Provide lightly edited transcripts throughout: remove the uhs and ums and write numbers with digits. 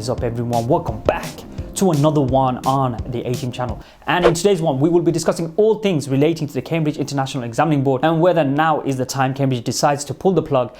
is up everyone, welcome back to another one on the A-Team channel. And in today's one, we will be discussing all things relating to the Cambridge International Examining Board and whether now is the time Cambridge decides to pull the plug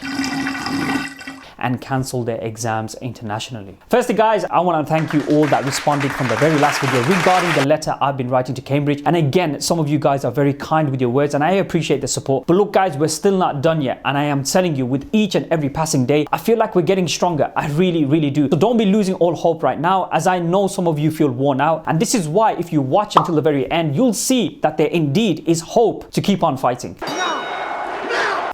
and cancel their exams internationally. Firstly guys, I want to thank you all that responded from the very last video regarding the letter I've been writing to Cambridge. And again, some of you guys are very kind with your words and I appreciate the support. But look guys, we're still not done yet, and I am telling you, with each and every passing day, I feel like we're getting stronger. I really do. So don't be losing all hope right now, as I know some of you feel worn out. And this is why if you watch until the very end, you'll see that there indeed is hope to keep on fighting.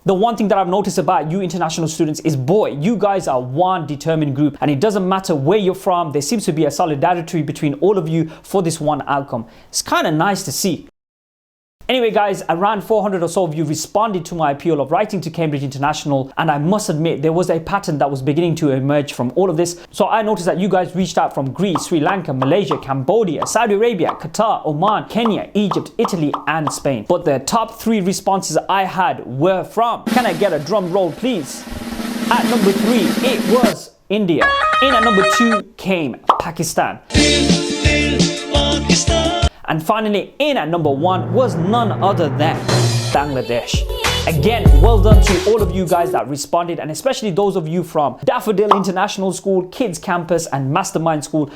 The one thing that I've noticed about you international students is, boy, you guys are one determined group, and it doesn't matter where you're from, there seems to be a solidarity between all of you for this one outcome. It's kind of nice to see. Anyway guys, around 400 or so of you responded to my appeal of writing to Cambridge International, and I must admit there was a pattern that was beginning to emerge from all of this. So I noticed that you guys reached out from Greece, Sri Lanka, Malaysia, Cambodia, Saudi Arabia, Qatar, Oman, Kenya, Egypt, Italy and Spain. But the top 3 responses I had were from, can I get a drum roll please? At number 3 it was India. In at number 2 came Pakistan. And finally, in at number 1 was none other than Bangladesh. Again, well done to all of you guys that responded, and especially those of you from Daffodil International School, Kids Campus and Mastermind School.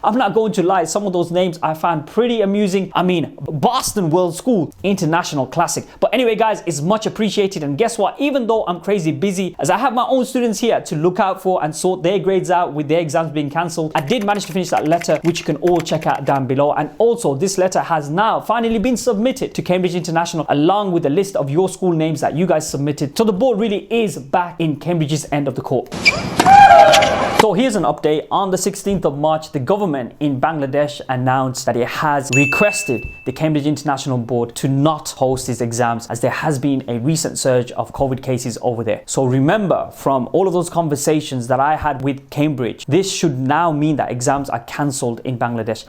I'm not going to lie, some of those names I found pretty amusing. I mean, Boston World School, International Classic. But anyway guys, it's much appreciated, and guess what? Even though I'm crazy busy, as I have my own students here to look out for and sort their grades out with their exams being cancelled, I did manage to finish that letter, which you can all check out down below. And also, this letter has now finally been submitted to Cambridge International, along with a list of your school names that you guys submitted. So the board really is back in Cambridge's end of the court. So here's an update. On the 16th of March, the government in Bangladesh announced that it has requested the Cambridge International Board to not host its exams, as there has been a recent surge of COVID cases over there. So remember, from all of those conversations that I had with Cambridge, this should now mean that exams are cancelled in Bangladesh.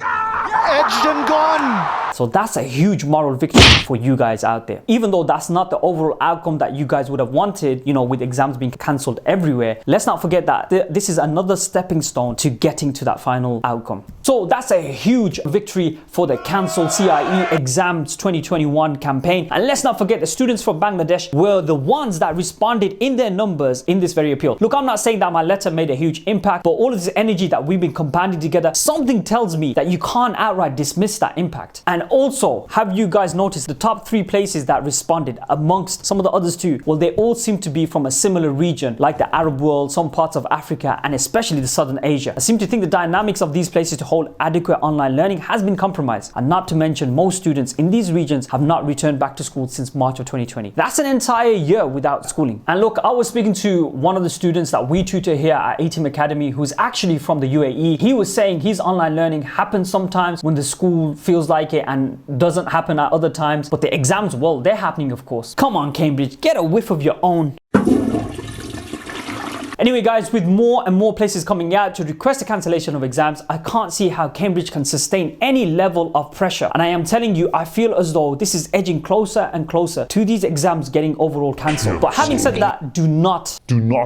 Edged and gone! So that's a huge moral victory for you guys out there. Even though that's not the overall outcome that you guys would have wanted, you know, with exams being cancelled everywhere, let's not forget that this is another stepping stone to getting to that final outcome. So that's a huge victory for the cancelled CIE Exams 2021 campaign. And let's not forget the students from Bangladesh were the ones that responded in their numbers in this very appeal. Look, I'm not saying that my letter made a huge impact, but all of this energy that we've been compounding together, something tells me that you can't outright dismiss that impact. And also, have you guys noticed the top 3 places that responded amongst some of the others too? Well, they all seem to be from a similar region, like the Arab world, some parts of Africa, and especially the Southern Asia. I seem to think the dynamics of these places to hold adequate online learning has been compromised, and not to mention most students in these regions have not returned back to school since March of 2020. That's an entire year without schooling. And look, I was speaking to one of the students that we tutor here at Ateam Academy, who's actually from the UAE. He was saying his online learning happens sometimes when the school feels like it and doesn't happen at other times, but the exams, well, they're happening, of course. Come on Cambridge, get a whiff of your own. Anyway guys, with more and more places coming out to request a cancellation of exams, I can't see how Cambridge can sustain any level of pressure. And I am telling you, I feel as though this is edging closer and closer to these exams getting overall cancelled. But having said that, do not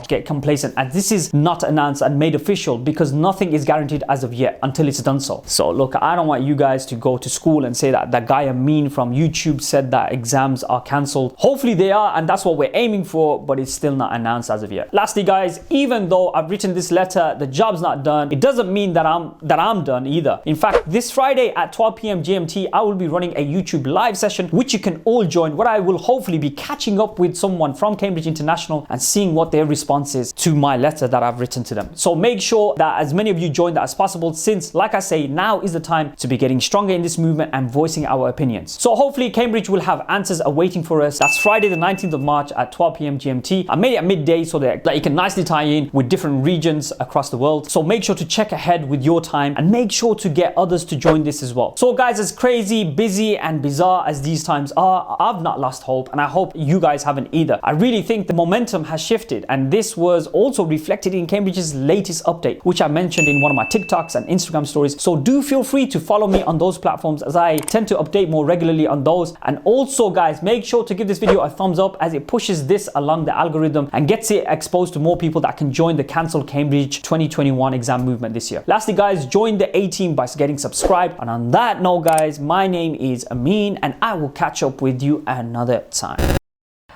get complacent, as this is not announced and made official, because nothing is guaranteed as of yet until it's done so. So look, I don't want you guys to go to school and say that that guy Amin from YouTube said that exams are cancelled. Hopefully they are, and that's what we're aiming for, but it's still not announced as of yet. Lastly guys, even though I've written this letter, the job's not done, it doesn't mean that I'm done either. In fact, this Friday at 12 p.m. GMT, I will be running a YouTube live session, which you can all join, where I will hopefully be catching up with someone from Cambridge International and seeing what their response is to my letter that I've written to them. So make sure that as many of you join that as possible, since, like I say, now is the time to be getting stronger in this movement and voicing our opinions. So hopefully Cambridge will have answers awaiting for us. That's Friday the 19th of March at 12 p.m. GMT. I made it at midday so that you can nicely tie in with different regions across the world. So make sure to check ahead with your time and make sure to get others to join this as well. So guys, as crazy, busy and bizarre as these times are, I've not lost hope, and I hope you guys haven't either. I really think the momentum has shifted, and this was also reflected in Cambridge's latest update, which I mentioned in one of my TikToks and Instagram stories. So do feel free to follow me on those platforms, as I tend to update more regularly on those. And also guys, make sure to give this video a thumbs up, as it pushes this along the algorithm and gets it exposed to more people people that can join the Cancel Cambridge 2021 exam movement this year. Lastly guys, join the A team by getting subscribed. And on that note guys, my name is Amin and I will catch up with you another time.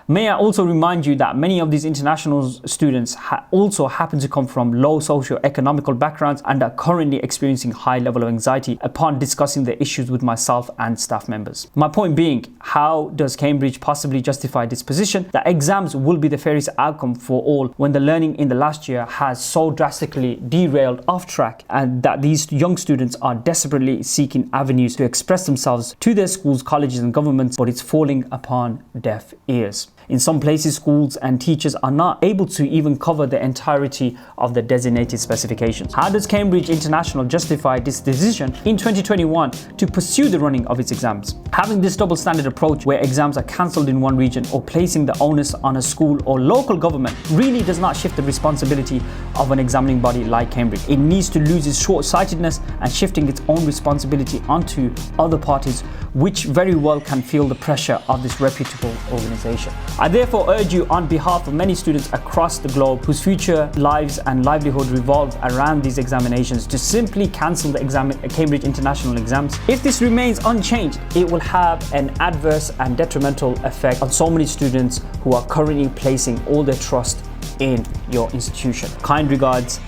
May I also remind you that many of these international students also happen to come from low socio-economical backgrounds and are currently experiencing high level of anxiety upon discussing the issues with myself and staff members. My point being, how does Cambridge possibly justify this position that exams will be the fairest outcome for all when the learning in the last year has so drastically derailed off track, and that these young students are desperately seeking avenues to express themselves to their schools, colleges and governments, but it's falling upon deaf ears. In some places, schools and teachers are not able to even cover the entirety of the designated specifications. How does Cambridge International justify this decision in 2021 to pursue the running of its exams? Having this double standard approach where exams are cancelled in one region or placing the onus on a school or local government really does not shift the responsibility of an examining body like Cambridge. It needs to lose its short-sightedness and shifting its own responsibility onto other parties, which very well can feel the pressure of this reputable organization. I therefore urge you on behalf of many students across the globe whose future lives and livelihood revolve around these examinations to simply cancel the Cambridge International exams. If this remains unchanged, it will have an adverse and detrimental effect on so many students who are currently placing all their trust in your institution. Kind regards,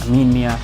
Amin Mia.